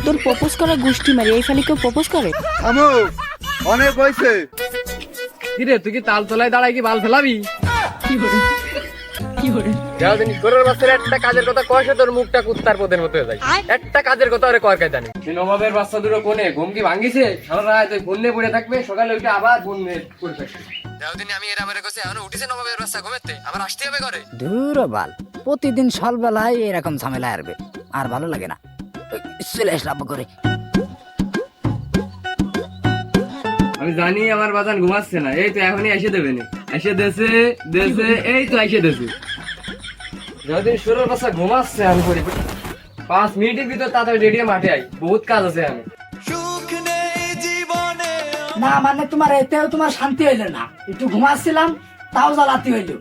তোর প্রপোজ করা গোষ্ঠী মারি এই ফালি কেউ প্রপোজ করে? থামো, অনেক হয়েছে। কিরে তুই কি তাল তলায় দাঁড়ায় কি বাল ফেলাবি? একটা কাজের কথা কয়েছে তোর মুখটা কুত্তার পদের মতো হয়ে যায়। একটা কাজের কথা ওরে কয় কাজ জানি। নবাবের বাচ্চা দুটো কোনে ঘুম কি ভাঙ্গিছে? সারা রাত ওই বন্যে পড়ে থাকবে, সকালে ওইটা আবার বন্যে পড়ে থাকবে। আমি এরা মেরে কাছে এখন উঠেছে নবাবের বাচ্চা ঘুমেতে, আবার আসতে হবে করে। দূর বাল, প্রতিদিন সকালবেলায় এরকম ঝামেলা আসবে, আর ভালো লাগে না। চলে আসলাম করে। আমি জানি আমার বাজান ঘুমাচ্ছে না, এই তো এখনই এসে দেবে না। এসে দেশে দেশে এই তো এসে দেশে। যতদিন সুরের বাচ্চা ঘুমাচ্ছে আমি করি 5 মিনিটের ভিতর তাড়াতাড়ি রেডিও মাঠে আই, বহুত কাজ আছে। আমি না মানে তোমার এতেও তোমার শান্তি হইলো না, একটু ঘুমাচ্ছিলাম তাও জ্বালাতি হইলো।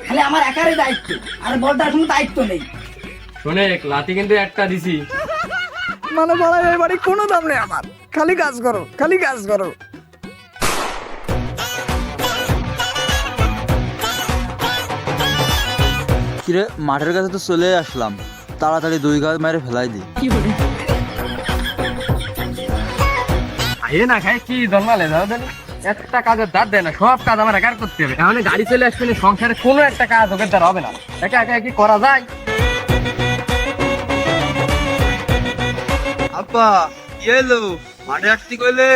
খালি আমার একারই দায়িত্ব, আর বলটার কোনো দায়িত্ব নেই। শোনে লাঠি কিন্তু একটা দিছি। মানে বলার এই বাড়ি কোনো দাম নেই আমার, খালি কাজ করো, খালি কাজ করো। কিরে, মাঠের কাছে তো চলে আসলাম, তাড়াতাড়ি 2 গাছ মেরে ফেলাই দি। আয়ে না খাই কি জন্মালে যাও দেন, একটা কাজের দাঁত দেয় না, সব কাজ আমার একার করতে হবে। এখন গাড়ি চলে আসবে না, সংসারে কোনো একটা কাজ ওকে দ্বারা হবে না, একা একা কি করা যায়? আব্বা কি এলো, মাঠে আসতে কইলে?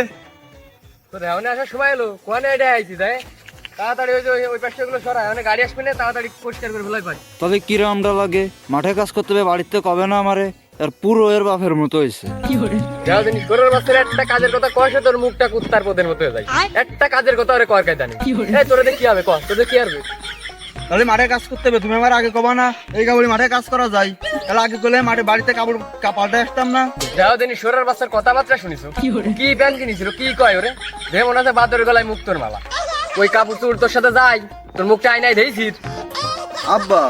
তো এখন আসার সময় এলো, কোয়ানে এটা আইছি তাই তাড়াতাড়ি ওই যে ওই পাশটা গুলো সরাই, মানে গাড়ি আসবে না, তাড়াতাড়ি পরিষ্কার করে ফেলাই পাই। তবে কিরমটা লাগে, মাঠে কাজ করতে হবে, বাড়িতে কবে না আমারে, আর পুরো এর বাপের মতো হয়েছে। যাও জিনিস করার বাচ্চারা একটা কাজের কথা কয়েছে তোর মুখটা কুত্তার পদের মতো হয়ে যায়। একটা কাজের কথা ওরে কয় জানি। এই তোরে কি হবে, কয় তোরে কি হবে? তাহলে মাঠে কাজ করতে হবে, তুমি আমার আগে কবা না এই কাবুলি মাঠে কাজ করা যায়, তাহলে আগে করলে মাঠে বাড়িতে কাপড় পাল্টে আসতাম না। যাও দিনই সরার বাচ্চার কথাবার্তা শুনিছো, কি প্যান্ট কিনেছিল, কি কয় ওরে? দে মনে আছে বাদরের গলায় মুক্তর মালা, ওই কাপড় চুর তোর সাথে যাই, তোর মুখটা আইনাই দেখছিস। আব্বা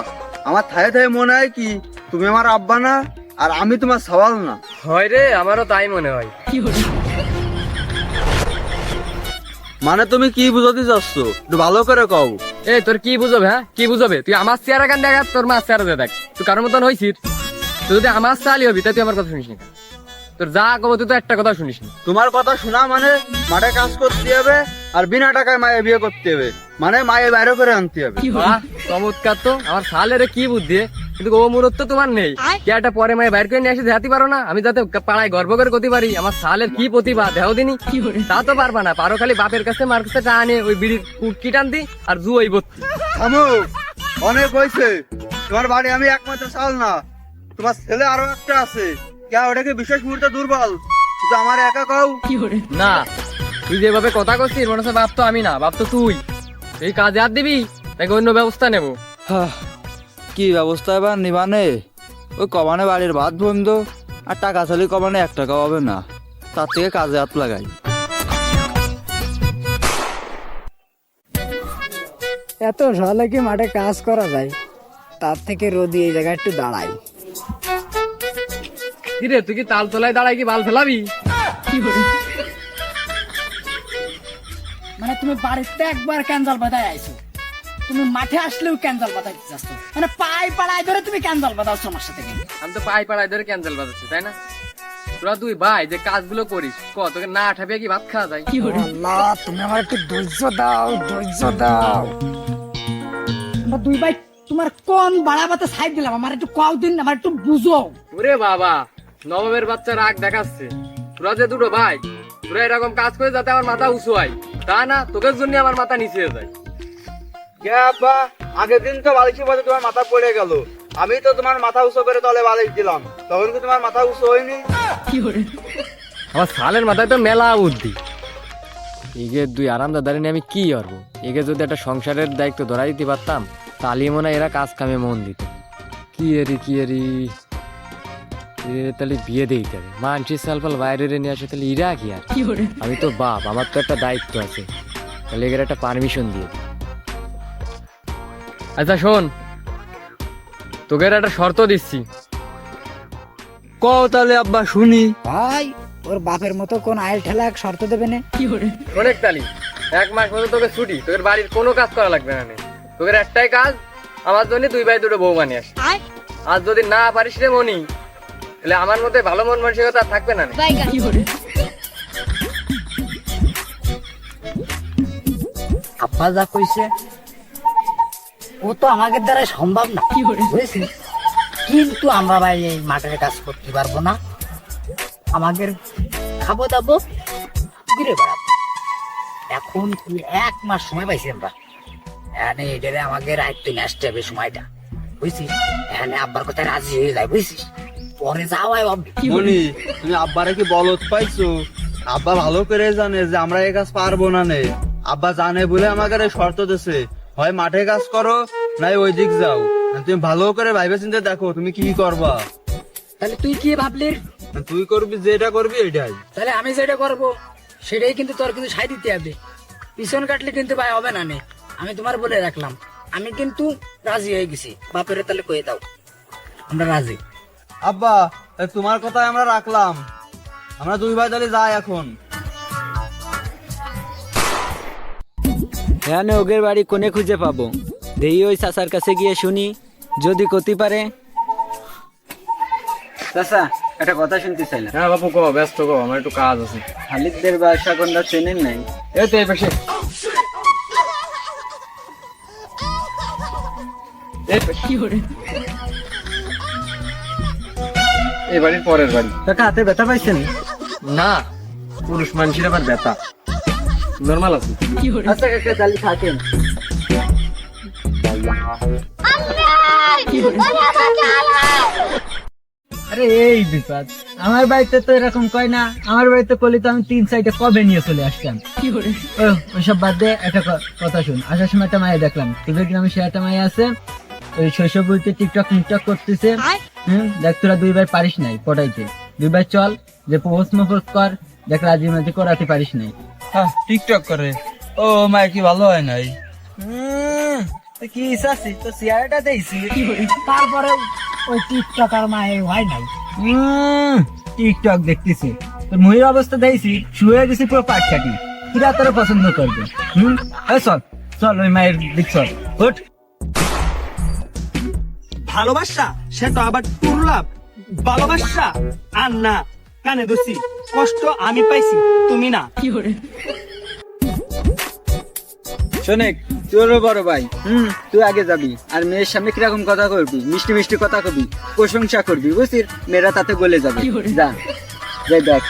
আমার থায়ে থায়ে মনে হয় কি তুমি আমার আব্বা না, আর আমি তোমার সওয়াল না। হয় রে, আমারও তাই মনে হয়। মানে তুমি কি বুঝাতে চাচ্ছ, একটু ভালো করে কও। এই তোর কি বুঝবে? হ্যাঁ কি বুঝবে? তুই আমার চেহারা কেন দেখ, তোর মাছ চেহারা দেখ, তুই কারোর মতন হয়েছিস। তুই যদি আমার চালি হবি তাই তুই আমার কথা শুনিস না, তোর যা কবো তুই তো একটা কথা শুনিস না। তোমার কথা শোনা মানে মাঠে কাজ করতে হবে, আর বিনা টাকায় মায়ে বিয়ে করতে হবে, মানে মায়ে বাইরে করে আনতে হবে। বাহ, চমৎকার তো। আমার সালের কি বুদ্ধি, কিন্তু ও মুহূর্ত তোমার নেই। কি একটা পরে মায়ে বাইর করে নিয়ে এসে দেখাতে পারো না, আমি যাতে পাড়ায় গর্ব করে করতে পারি আমার সালের কি প্রতিভা দেহ দিনই। তা তো পারবা না, পারো খালি বাপের কাছে মার কাছে টানে ওই বিড়ির কুটকি টানতি আর জুয়াই বত্তি। থামো, অনেক হয়েছে। তোমার বাড়ি আমি একমাত্র চাল না, তোমার ছেলে আরো একটা আছে, কে ওটাকে বিশেষ মুহূর্তে দুর্বল, শুধু আমার একা কও না। তুই যেভাবে কথা করছিস মনে হচ্ছে বাপ তো আমি না, বাপ তো তুই। এই কাজে আর দিবি নাকি অন্য ব্যবস্থা নেবো? কি ব্যবস্থা এবার নিবানে? ওই কমানে বাড়ির ভাত বন্ধ, আর টাকা চালি কমানে 1 টাকা হবে না, তার থেকে কাজে হাত লাগাই। এত সকালে কি মাঠে কাজ করা যায়? তার থেকে রোদি এই জায়গায় একটু দাঁড়াই। কিরে তুই কি তাল তলায় দাঁড়ায় কি বাল ফেলাবি? মানে তুমি বাড়িতে একবার ক্যান্সাল বাঁধায় আইছো, তুমি মাঠে আসলেও ক্যান্সাল বাঁধাইতে চাচ্ছ, মানে পাই পাড়ায় ধরে তুমি ক্যান্সাল বাঁধাচ্ছ আমার সাথে। আমি তো পাই পাড়ায় ধরে ক্যান্সেল বাজাচ্ছি তাই না? তোরা দুই ভাই যে কাজগুলো করিস, তোকে না ঠাপিয়ে কি ভাত খাওয়া যায়? আল্লাহ, তুমি আমার একটু ধৈর্য দাও, ধৈর্য দাও। আমরা দুই ভাই তোমার কোন বাড়াবাতে সাইড দিলাম, আমার একটু কও দিন, আমার একটু বুঝো। ওরে বাবা, নবাবের বাচ্চা রাগ দেখাচ্ছে। তোরা যে দুটো ভাই, তোরা এরকম কাজ করে যাতে আমার মাথা উঁচু হয়, তা না তোকে জন্য আমার মাথা নিচে হয়ে যায়। আব্বা আগের দিন তো বালিশের মধ্যে তোমার মাথা পড়ে গেল, আমি তো তোমার মাথা উঁচু করে তলে বালিশ দিলাম, তখন কি তোমার মাথা উঁচু হয়নি? আমার সালের মাথায় তো মেলা বুদ্ধি। এগে দুই আরামদাদারে নিয়ে আমি কি করবো? এগে যদি একটা সংসারের দায়িত্ব ধরা দিতে পারতাম তাহলে মনে হয় এরা কাজ কামে মন দিত। কি এরি তাহলে বিয়ে দিতে হবে, মানসিক সালপাল বাইরে নিয়ে আসে, তাহলে ইরা কি আর? আমি তো বাপ, আমার তো একটা দায়িত্ব আছে, তাহলে এদের একটা পারমিশন দিয়ে দিই। আচ্ছা শোন, তোকে একটা শর্ত দিচ্ছি। কও তাহলে আব্বা শুনি। ভাই ওর বাপের মতো কোন আইল ঠেলা এক শর্ত দেবে না? অনেক তালি 1 মাস মতো তোকে ছুটি, তোর বাড়ির কোনো কাজ করা লাগবে না। তোকে একটাই কাজ, আমার জন্য 2 ভাই 2 বউ বানিয়ে আস। আর যদি না পারিস রে মনি, তাহলে আমার মধ্যে ভালো মন মানসিকতা আর থাকবে না। আব্বা যা কইছে ও তো আমাদের দ্বারা সম্ভব না, বুঝেছিস? কিন্তু আমরা ভাই এই মাঠের কাজ করতে পারবো না, আমাদের খাবো দাবো ঘুরে বেড়াবো। এখন তুই 1 মাস সময় পাইছি আমরা, এখানে এটারে আমাদের আয়ত্তে নিয়ে আসতে হবে সময়টা, বুঝছিস? এখানে আব্বার কথায় রাজি হয়ে যায়, বুঝছিস? পরে যাওয়াই ভাববি। মনি, তুমি আব্বারে কি বলত পাইছো? আব্বা ভালো করে জানে যে আমরা এই কাজ পারবো না নে। আব্বা জানে বলে আমাকে এই শর্ত দিছে, হয় মাঠে কাজ করো নাই ওই দিক যাও। তুমি ভালো করে ভাইবে চিন্তে দেখো তুমি কি করবা। তাহলে তুই কি ভাবলি? তুই করবি যেটা করবি এটাই। তাহলে আমি যেটা করবো সেটাই কিন্তু তোর কিন্তু সাই দিতে হবে, পিছন কাটলে কিন্তু ভাই হবে না নে। আমি তোমার বলে রাখলাম, আমি কিন্তু রাজি হয়ে গেছি। বাপের তাহলে কয়ে দাও আমরা রাজি। আব্বা তোমার কথাই আমরা রাখলাম, আমরা 2 ভাই তাহলে যাই এখন। হ্যাঁ ওগের বাড়ি কোনে খুঁজে পাবো? দেই ওই চাচার কাছে গিয়ে শুনি, যদি করতে পারে। চাচা একটা কথা শুনতে চাইলাম। হ্যাঁ বাপু কো, ব্যস্ত কো, আমার একটু কাজ আছে। খালিদদের বাসা কোনটা চেনেন নাই? এই তো এই পাশে। এই বাড়ির পরের বাড়ি। কাকা হাতে ব্যথা পাইছেন? না, পুরুষ মানুষের আবার ব্যথা নর্মাল আছে। আচ্ছা কাকা তাহলে থাকেন। আরে এই বিপদ, আমার বাড়িতে তো এরকম কয় না। আমার বাড়িতে করলে তো আমি 3 সাইডে কবে নিয়ে চলে আসতাম। ওইসব বাদ দে, একটা কথা শুন। আসার সময় একটা মায়া দেখলাম, তোদের গ্রামে সে একটা মায়া আছে, ওই শৈশব বলতে টিকটক করতেছে। দেখ তোরা 2 ভাই পারিস নাই পটাইতে, 2 ভাই চল যে পোস্ট মফোস কর, দেখ রাজি মাঝে করাতে পারিস নাই। টিকটক করে? ও মায়ের কি ভালো হয় নাই? কি চাচ্ছি তো চেয়ারটা দিয়েছি। তারপরে ওই টিকটকার মায়ের হয় নাই। টিকটক দেখতেছি, তোর মহির অবস্থা দেখছি, শুয়ে গেছি পুরো পাট কাটি। কিরা তোরা পছন্দ করবে? চল চল ওই মায়ের দিক চল, ওঠ। ভালোবাসা সে তো আবার দুর্লভ ভালোবাসা। আর না কানে দোষী, কষ্ট আমি পাইছি তুমি না। শোনেক, তোরও বড় ভাই, তুই আগে যাবি, আর মেয়ের সামনে কিরকম কথা করবি, মিষ্টি মিষ্টি কথা কবি, প্রশংসা করবি, বুঝছিস? মেয়েরা তাতে গলে যাবে। যা যাই দেখ।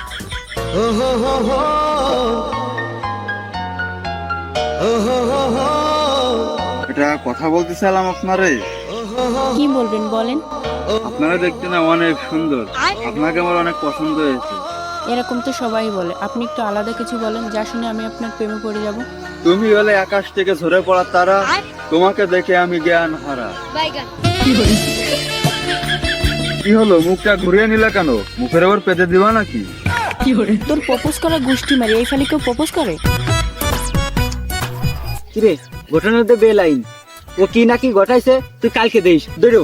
এটা কথা বলতেছিলাম আপনারে। কি বলবেন বলেন। আপনারা দেখতে না অনেক সুন্দর, আপনাকে আমার অনেক পছন্দ হয়েছে। এরকম তো সবাই বলে, আপনি একটু আলাদা কিছু বলেন যা শুনে আমি আপনার প্রেমে পড়ে যাব। তুমি হলে আকাশ থেকে ঝরে পড়া তারা, তোমাকে দেখে আমি জ্ঞান হারা। কি হলো, মুখটা ঘুরিয়ে নিলে কেন? মুখের ওপর পেতে দিবা নাকি? তোর প্রপোজ করা গোষ্ঠী মারি, এই ফালি কেউ প্রপোজ করে? কিরে ঘটনাতে বেলাইন, ও কি নাকি ঘটাইছে, তুই কালকে দিস। দৌড়ো।